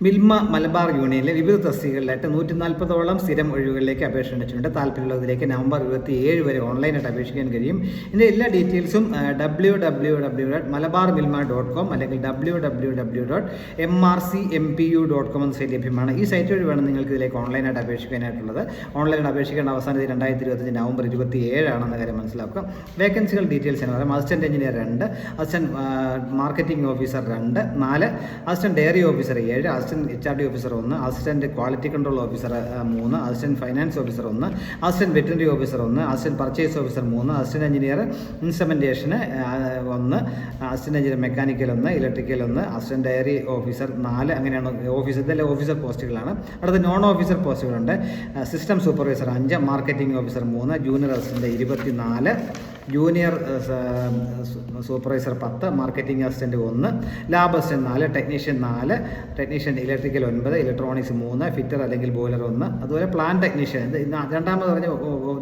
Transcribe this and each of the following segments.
മിൽമ മലബാർ യൂണിയനിലെ വിവിധ തസ്തികകളിലായിട്ട് 140ഓളം സ്ഥിരം ഒഴിവുകളിലേക്ക് അപേക്ഷ ക്ഷണിച്ചിട്ടുണ്ട്. താല്പര്യമുള്ളതിലേക്ക് നവംബർ 27 വരെ ഓൺലൈനായിട്ട് അപേക്ഷിക്കാൻ കഴിയും. ഇതിൻ്റെ എല്ലാ ഡീറ്റെയിൽസും www.malabarmilma.com അല്ലെങ്കിൽ www.mrcmpu.com എന്ന സൈറ്റ് ലഭ്യമാണ്. ഈ സൈറ്റ് വഴി വേണം നിങ്ങൾക്ക് ഇതിലേക്ക് ഓൺലൈനായിട്ട് അപേക്ഷിക്കാനായിട്ടുള്ളത്. ഓൺലൈനായിട്ട് അപേക്ഷിക്കേണ്ട അവസാന തീയതി 2025 നവംബർ 27 ആണെന്ന കാര്യം മനസ്സിലാക്കുക. വേക്കൻസികൾ ഡീറ്റെയിൽസ് എന്ന് പറയാം. Assistant engineer 2, assistant marketing officer 2, 4 assistant dairy officer 7, assistant HRD officer 1, assistant quality control officer 3, assistant finance officer 1, assistant veterinary officer 1, assistant purchase officer 3, assistant engineer ഇൻസ്ട്രുമെൻറ്റേഷന് 1, assistant engineer mechanical 1, electrical 1, assistant dairy officer 4. അങ്ങനെയാണ് officer. ഇതെല്ലാം officer പോസ്റ്റുകളാണ്. അടുത്ത non officer പോസ്റ്റുകളുണ്ട്. System supervisor 5, marketing officer 3, junior assistant 24, junior supervisor 10, marketing assistant 1, lab assistant 4, technician 4, technician electrical 9, electronics 3, fitter അല്ലെങ്കിൽ boiler 1, അതുപോലെ plan technician. ഇത് രണ്ടാമത് പറഞ്ഞ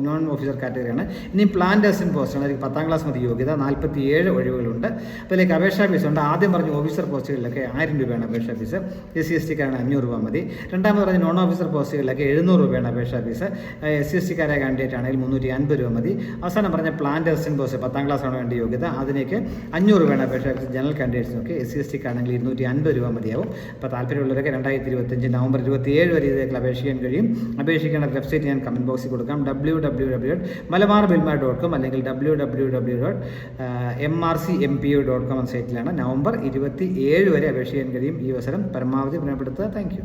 നോൺ ഓഫീസർ കാറ്റഗറിയാണ്. ഇനി പ്ലാന്റ് അസിസ്റ്റൻറ്റ് പോസ്റ്റാണ്. അതിൽ 10ാം ക്ലാസ് മതി യോഗ്യത. 47 ഒഴിവുകളുണ്ട്. അതിലേക്ക് അപേക്ഷാ ഫീസ് ഉണ്ട്. ആദ്യം പറഞ്ഞ ഓഫീസർ പോസ്റ്റുകളിലൊക്കെ 1000 രൂപയാണ് അപേക്ഷാ ഫീസ്. SC/ST-ക്കാരാണ് 500 രൂപ മതി. രണ്ടാമത് പറഞ്ഞ നോൺ ഓഫീസർ പോസ്റ്റുകളിലൊക്കെ 700 രൂപയാണ് അപേക്ഷാ ഫീസ്. SC/ST-ക്കാരായ കാൻഡിഡേറ്റ് ആണെങ്കിൽ 350 രൂപ മതി. അവസാനം പറഞ്ഞ പ്ലാന്റ് അസിസ്റ്റൻറ്റ് പോസ്റ്റ് 10ാം ക്ലാസ്സാണ് വേണ്ട യോഗ്യത. അതിലേക്ക് 500 രൂപയാണ് അപേക്ഷാ ഫീസ്. ജനറൽ കാൻഡിഡേറ്റ്സിനൊക്കെ SC/ST-ക്കാണെങ്കിൽ 250 രൂപ മതിയാവും. അപ്പോൾ താല്പര്യമുള്ളവരൊക്കെ 2025 നവംബർ 27 വരെ ഇതിലേക്ക് അപേക്ഷിക്കാൻ കഴിയും. അപേക്ഷിക്കേണ്ട വെബ്സൈറ്റ് ഞാൻ കമൻറ്റ് ബോക്സിൽ കൊടുക്കാം. www.malabarmilma.com അല്ലെങ്കിൽ www.mrcmpu.com എന്ന സൈറ്റിലാണ്. നവംബർ 27 വരെ അപേക്ഷിക്കാൻ കഴിയും. ഈ അവസരം പരമാവധി ഉപയോഗപ്പെടുത്തുക. Thank U.